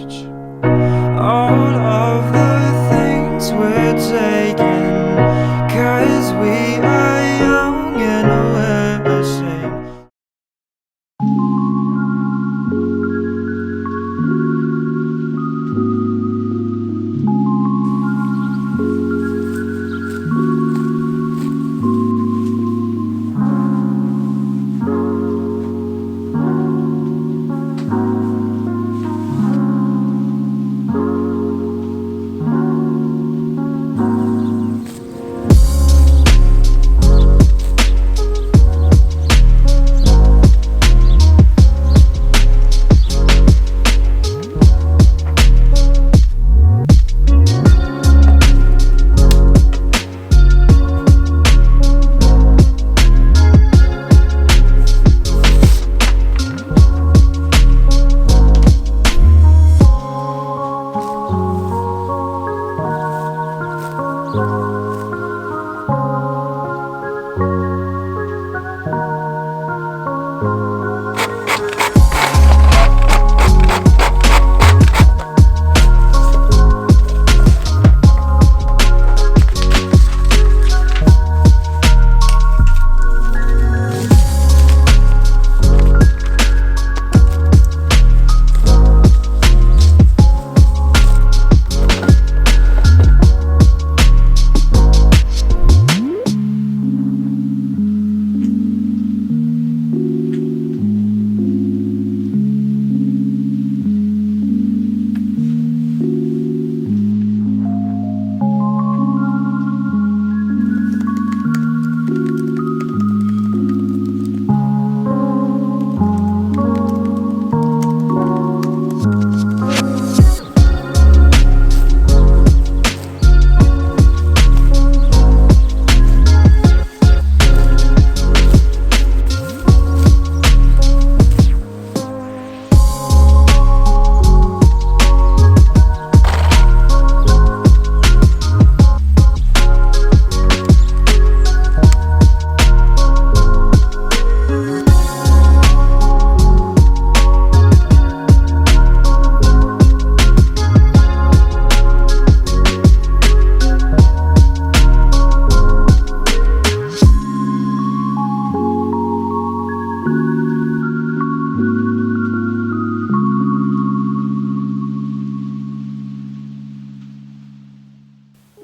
reach all of the things we're taking, 'cause we are young and we're ashamed.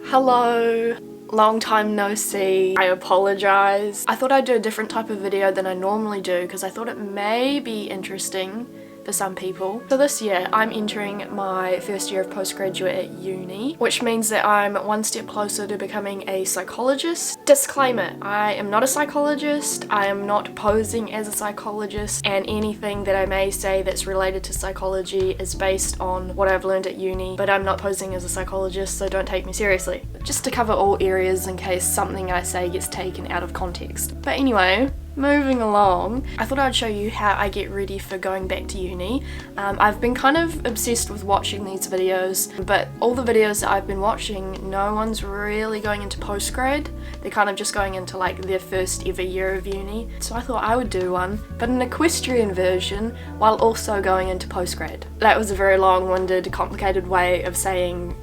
Hello, long time no see. I apologize. I thought I'd do a different type of video than I normally do because I thought it may be interesting for some people. So this year I'm entering my first year of postgraduate at uni, which means that I'm one step closer to becoming a psychologist. Disclaimer, I am not a psychologist, I am not posing as a psychologist, and anything that I may say that's related to psychology is based on what I've learned at uni, but I'm not posing as a psychologist, so don't take me seriously. Just to cover all areas in case something I say gets taken out of context. But anyway, moving along, I thought I'd show you how I get ready for going back to uni. I've been kind of obsessed with watching these videos, but all the videos that I've been watching, no one's really going into post-grad. They're kind of just going into like their first ever year of uni. So I thought I would do one, but an equestrian version while also going into post-grad. That was a very long-winded, complicated way of saying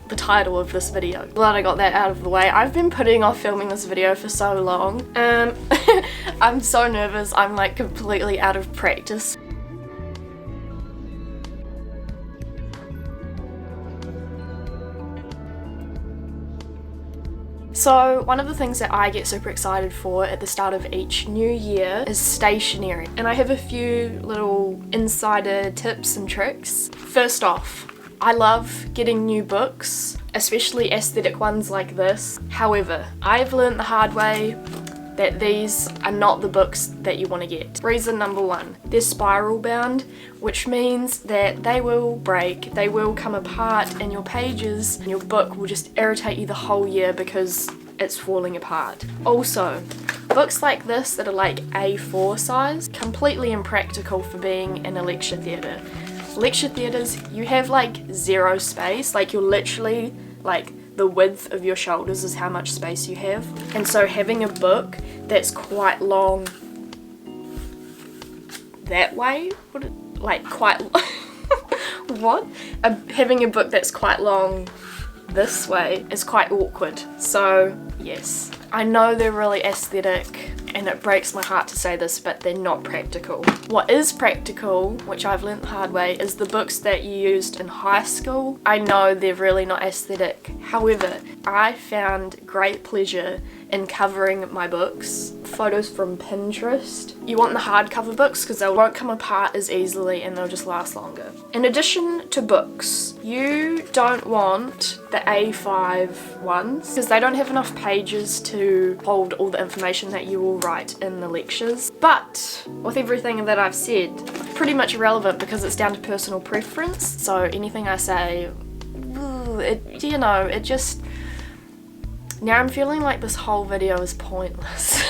the title of this video. Glad I got that out of the way. I've been putting off filming this video for so long. I'm so nervous, I'm like completely out of practice. So one of the things that I get super excited for at the start of each new year is stationery, and I have a few little insider tips and tricks. First off, I love getting new books, especially aesthetic ones like this. However, I've learned the hard way that these are not the books that you want to get. Reason number one, they're spiral bound, which means that they will break, they will come apart, and your pages and your book will just irritate you the whole year because it's falling apart. Also, books like this that are like A4 size, completely impractical for being in a lecture theatre. Lecture theatres, you have like zero space, like you're literally like the width of your shoulders is how much space you have. And so having a book that's quite long that way, What? Having a book that's quite long this way is quite awkward. So yes, I know they're really aesthetic and it breaks my heart to say this, but they're not practical. What is practical, which I've learnt the hard way, is the books that you used in high school. I know they're really not aesthetic. However, I found great pleasure in covering my books. Photos from Pinterest. You want the hardcover books because they won't come apart as easily and they'll just last longer. In addition to books, you don't want the A5 ones because they don't have enough pages to hold all the information that you will write in the lectures. But with everything that I've said, pretty much irrelevant because it's down to personal preference. So anything I say, it just... Now I'm feeling like this whole video is pointless.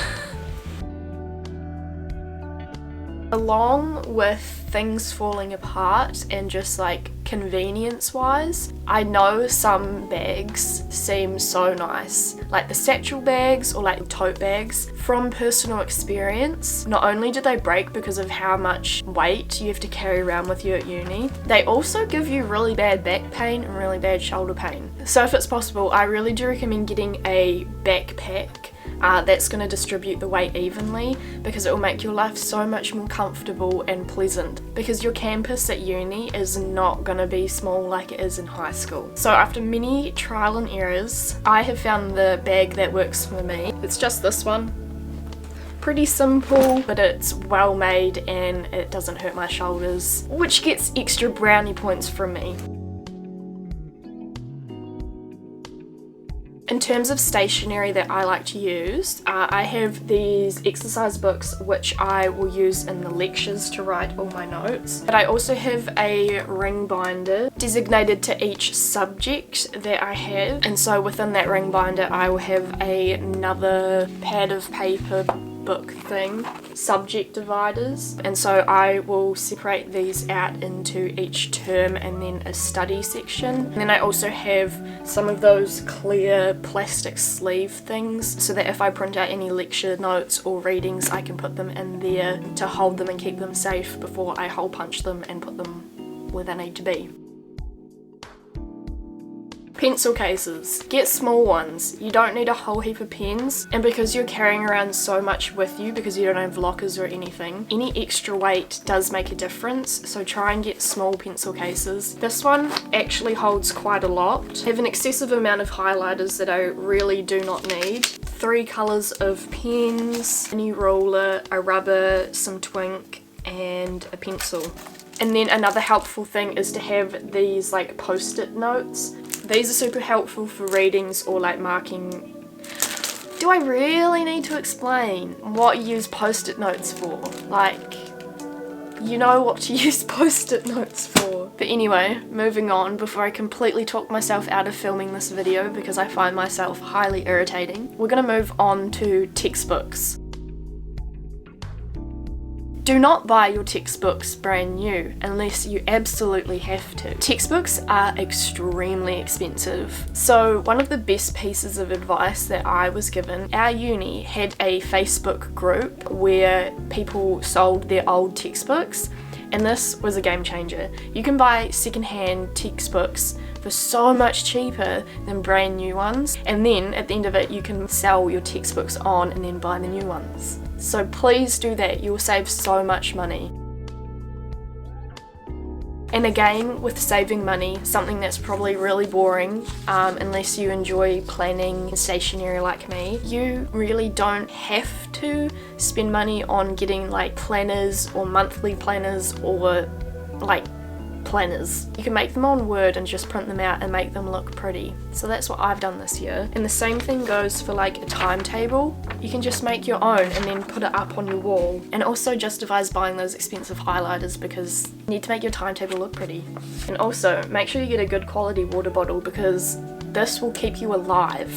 Along with things falling apart and just like convenience wise, I know some bags seem so nice, like the satchel bags or like tote bags. From personal experience, not only do they break because of how much weight you have to carry around with you at uni, they also give you really bad back pain and really bad shoulder pain. So if it's possible, I really do recommend getting a backpack that's going to distribute the weight evenly, because it will make your life so much more comfortable and pleasant, because your campus at uni is not going to be small like it is in high school. So after many trial and errors, I have found the bag that works for me. It's just this one. Pretty simple, but it's well made and it doesn't hurt my shoulders, which gets extra brownie points from me. In terms of stationery that I like to use, I have these exercise books which I will use in the lectures to write all my notes. But I also have a ring binder designated to each subject that I have. And so within that ring binder I will have another pad of paper book thing, subject dividers, and so I will separate these out into each term and then a study section. And then I also have some of those clear plastic sleeve things so that if I print out any lecture notes or readings, I can put them in there to hold them and keep them safe before I hole punch them and put them where they need to be. Pencil cases. Get small ones. You don't need a whole heap of pens, and because you're carrying around so much with you because you don't have lockers or anything, any extra weight does make a difference, so try and get small pencil cases. This one actually holds quite a lot. I have an excessive amount of highlighters that I really do not need. 3 colours of pens, a new ruler, a rubber, some twink, and a pencil. And then another helpful thing is to have these like post-it notes. These are super helpful for readings or like marking. Do I really need to explain what you use post-it notes for? Like, you know what to use post-it notes for. But anyway, moving on before I completely talk myself out of filming this video because I find myself highly irritating. We're gonna move on to textbooks. Do not buy your textbooks brand new unless you absolutely have to. Textbooks are extremely expensive. So one of the best pieces of advice that I was given, our uni had a Facebook group where people sold their old textbooks, and this was a game changer. You can buy secondhand textbooks for so much cheaper than brand new ones, and then at the end of it you can sell your textbooks on and then buy the new ones. So please do that, you will save so much money. And again, with saving money, something that's probably really boring, unless you enjoy planning and stationery like me, you really don't have to spend money on getting like planners or monthly planners or like planners. You can make them on Word and just print them out and make them look pretty. So that's what I've done this year. And the same thing goes for like a timetable. You can just make your own and then put it up on your wall. And it also justifies buying those expensive highlighters because you need to make your timetable look pretty. And also make sure you get a good quality water bottle because this will keep you alive.